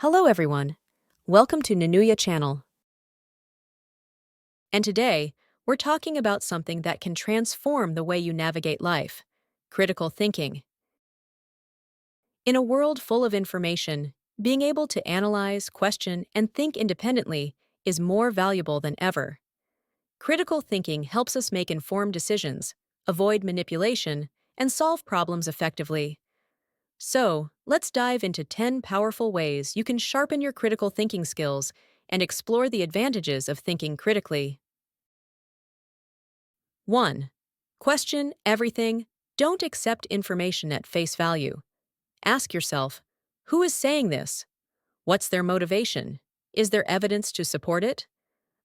Hello everyone. Welcome to Nanuya channel. And today, we're talking about something that can transform the way you navigate life: critical thinking. In a world full of information, being able to analyze, question, and think independently is more valuable than ever. Critical thinking helps us make informed decisions, avoid manipulation, and solve problems effectively. So, let's dive into 10 powerful ways you can sharpen your critical thinking skills and explore the advantages of thinking critically. 1. Question everything. Don't accept information at face value. Ask yourself, who is saying this? What's their motivation? Is there evidence to support it?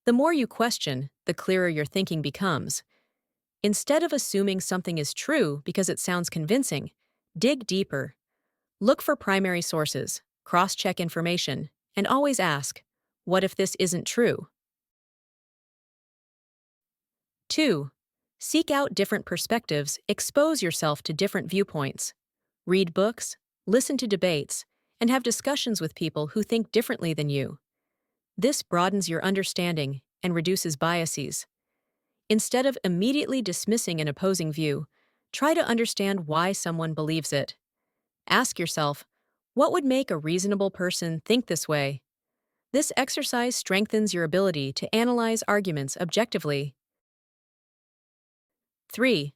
The more you question, the clearer your thinking becomes. Instead of assuming something is true because it sounds convincing, dig deeper. Look for primary sources, cross-check information, and always ask, what if this isn't true? 2. Seek out different perspectives, expose yourself to different viewpoints. Read books, listen to debates, and have discussions with people who think differently than you. This broadens your understanding and reduces biases. Instead of immediately dismissing an opposing view, try to understand why someone believes it. Ask yourself, what would make a reasonable person think this way? This exercise strengthens your ability to analyze arguments objectively. 3.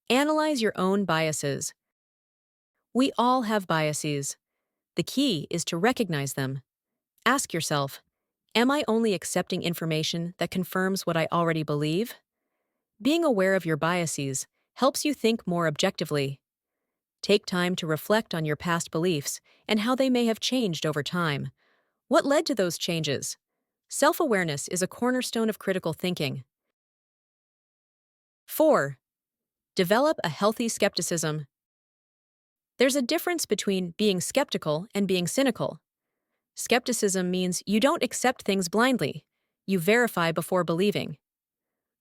Analyze your own biases. We all have biases. The key is to recognize them. Ask yourself, am I only accepting information that confirms what I already believe? Being aware of your biases helps you think more objectively. Take time to reflect on your past beliefs and how they may have changed over time. What led to those changes? Self-awareness is a cornerstone of critical thinking. 4. Develop a healthy skepticism. There's a difference between being skeptical and being cynical. Skepticism means you don't accept things blindly. You verify before believing.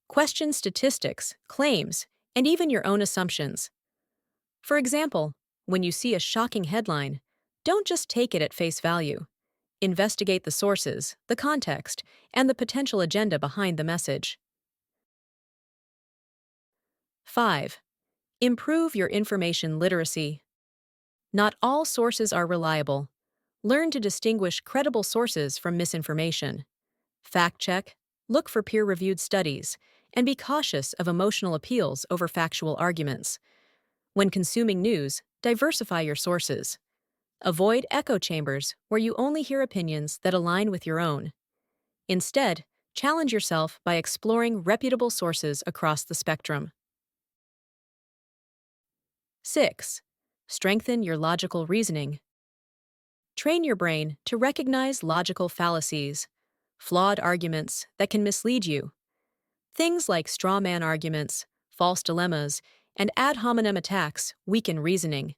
Question statistics, claims, and even your own assumptions. For example, when you see a shocking headline, don't just take it at face value. Investigate the sources, the context, and the potential agenda behind the message. 5. Improve your information literacy. Not all sources are reliable. Learn to distinguish credible sources from misinformation. Fact check, look for peer-reviewed studies, and be cautious of emotional appeals over factual arguments. When consuming news, diversify your sources. Avoid echo chambers where you only hear opinions that align with your own. Instead, challenge yourself by exploring reputable sources across the spectrum. 6. Strengthen your logical reasoning. Train your brain to recognize logical fallacies, flawed arguments that can mislead you. Things like straw man arguments, false dilemmas, and ad hominem attacks weaken reasoning.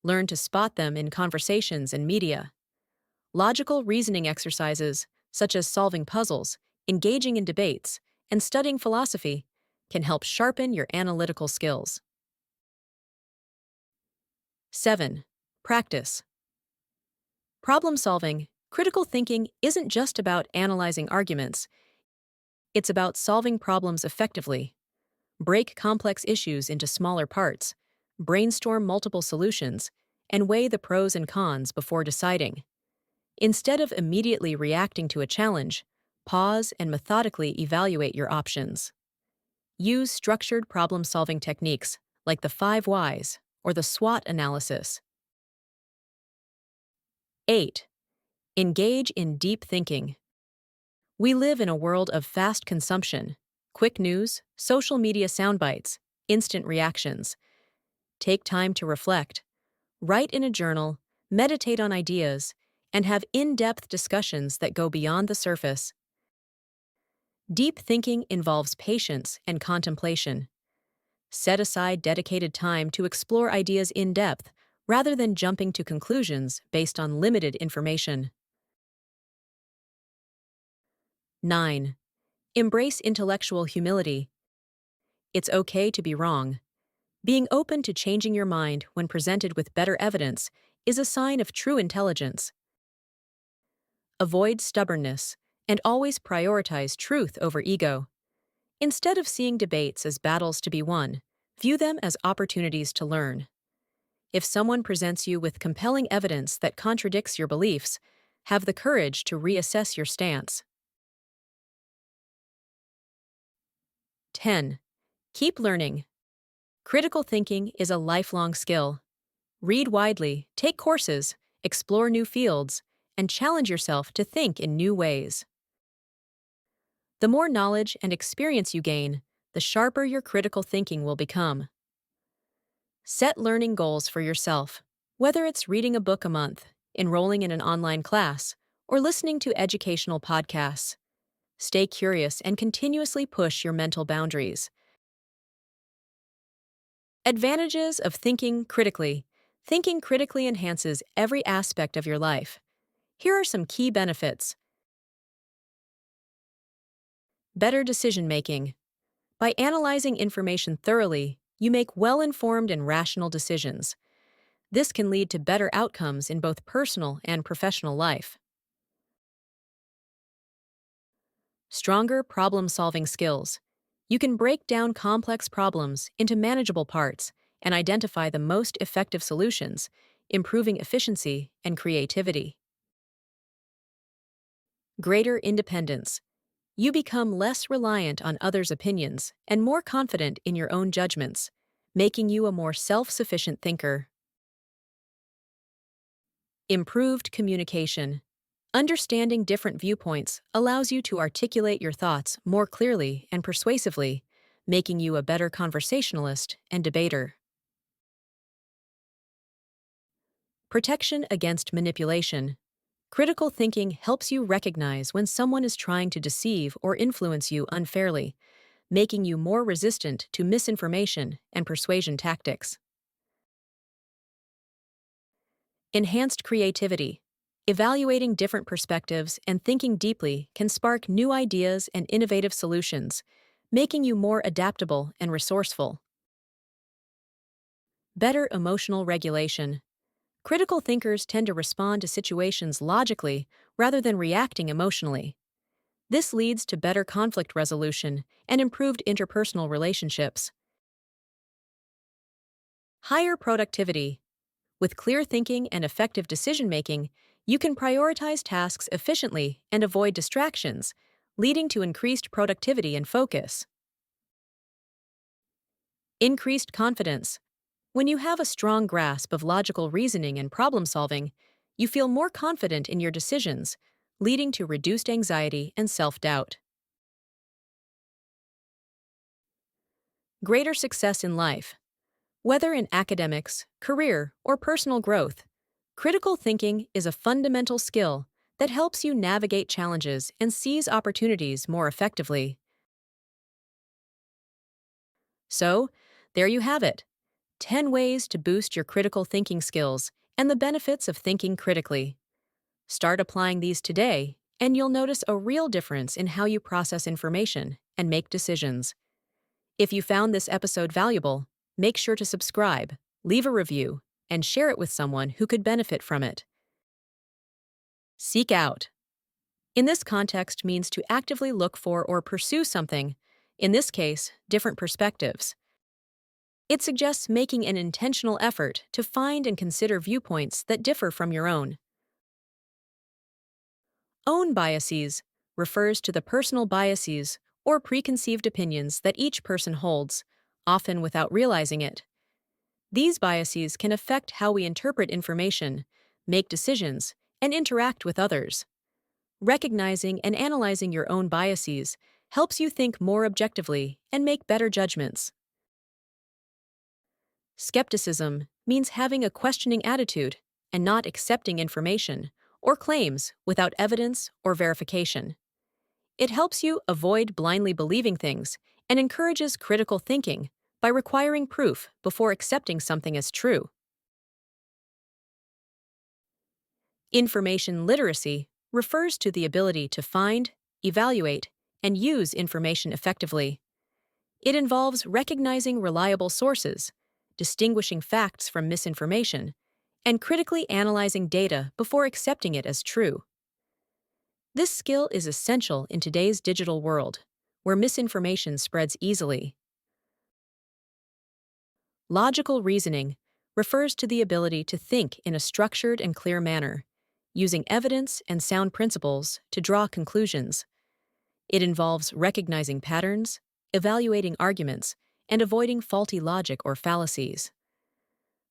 Learn to spot them in conversations and media. Logical reasoning exercises, such as solving puzzles, engaging in debates, and studying philosophy, can help sharpen your analytical skills. 7. Practice. Problem solving, critical thinking isn't just about analyzing arguments. It's about solving problems effectively. Break complex issues into smaller parts, brainstorm multiple solutions, and weigh the pros and cons before deciding. Instead of immediately reacting to a challenge, pause and methodically evaluate your options. Use structured problem-solving techniques like the 5 whys or the SWOT analysis. 8. Engage in deep thinking. We live in a world of fast consumption, quick news, social media soundbites, instant reactions. Take time to reflect. Write in a journal, meditate on ideas, and have in-depth discussions that go beyond the surface. Deep thinking involves patience and contemplation. Set aside dedicated time to explore ideas in depth rather than jumping to conclusions based on limited information. 9. Embrace intellectual humility. It's okay to be wrong. Being open to changing your mind when presented with better evidence is a sign of true intelligence. avoid stubbornness, and always prioritize truth over ego. Instead of seeing debates as battles to be won, view them as opportunities to learn. If someone presents you with compelling evidence that contradicts your beliefs, have the courage to reassess your stance. 10. Keep learning. Critical thinking is a lifelong skill. Read widely, take courses, explore new fields, and challenge yourself to think in new ways. The more knowledge and experience you gain, the sharper your critical thinking will become. Set learning goals for yourself, whether it's reading a book a month, enrolling in an online class, or listening to educational podcasts. Stay curious and continuously push your mental boundaries. Advantages of thinking critically. Thinking critically enhances every aspect of your life. Here are some key benefits. Better decision making. By analyzing information thoroughly, you make well-informed and rational decisions. This can lead to better outcomes in both personal and professional life. Stronger problem-solving skills. You can break down complex problems into manageable parts and identify the most effective solutions, improving efficiency and creativity. Greater independence. You become less reliant on others' opinions and more confident in your own judgments, making you a more self-sufficient thinker. Improved communication. Understanding different viewpoints allows you to articulate your thoughts more clearly and persuasively, making you a better conversationalist and debater. Protection against manipulation. Critical thinking helps you recognize when someone is trying to deceive or influence you unfairly, making you more resistant to misinformation and persuasion tactics. Enhanced creativity. Evaluating different perspectives and thinking deeply can spark new ideas and innovative solutions, making you more adaptable and resourceful. Better emotional regulation. Critical thinkers tend to respond to situations logically rather than reacting emotionally. This leads to better conflict resolution and improved interpersonal relationships. Higher productivity. With clear thinking and effective decision-making, you can prioritize tasks efficiently and avoid distractions, leading to increased productivity and focus. Increased confidence. When you have a strong grasp of logical reasoning and problem-solving, you feel more confident in your decisions, leading to reduced anxiety and self-doubt. Greater success in life. Whether in academics, career, or personal growth, critical thinking is a fundamental skill that helps you navigate challenges and seize opportunities more effectively. So, there you have it. 10 ways to boost your critical thinking skills and the benefits of thinking critically. Start applying these today, and you'll notice a real difference in how you process information and make decisions. If you found this episode valuable, make sure to subscribe, leave a review, and share it with someone who could benefit from it. Seek out. In this context means to actively look for or pursue something, in this case, different perspectives. It suggests making an intentional effort to find and consider viewpoints that differ from your own. Own biases refers to the personal biases or preconceived opinions that each person holds, often without realizing it. These biases can affect how we interpret information, make decisions, and interact with others. Recognizing and analyzing your own biases helps you think more objectively and make better judgments. Skepticism means having a questioning attitude and not accepting information or claims without evidence or verification. It helps you avoid blindly believing things and encourages critical thinking by requiring proof before accepting something as true. Information literacy refers to the ability to find, evaluate, and use information effectively. It involves recognizing reliable sources, distinguishing facts from misinformation, and critically analyzing data before accepting it as true. This skill is essential in today's digital world, where misinformation spreads easily. Logical reasoning refers to the ability to think in a structured and clear manner, using evidence and sound principles to draw conclusions. It involves recognizing patterns, evaluating arguments, and avoiding faulty logic or fallacies.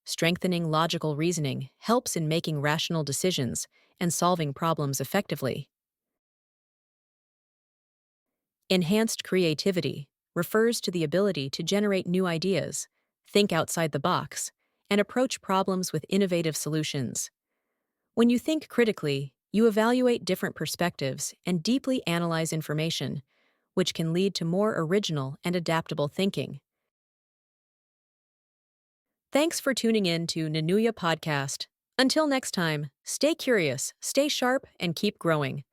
Strengthening logical reasoning helps in making rational decisions and solving problems effectively. Enhanced creativity refers to the ability to generate new ideas, think outside the box, and approach problems with innovative solutions. When you think critically, you evaluate different perspectives and deeply analyze information, which can lead to more original and adaptable thinking. Thanks for tuning in to Nanuya Podcast. Until next time, stay curious, stay sharp, and keep growing.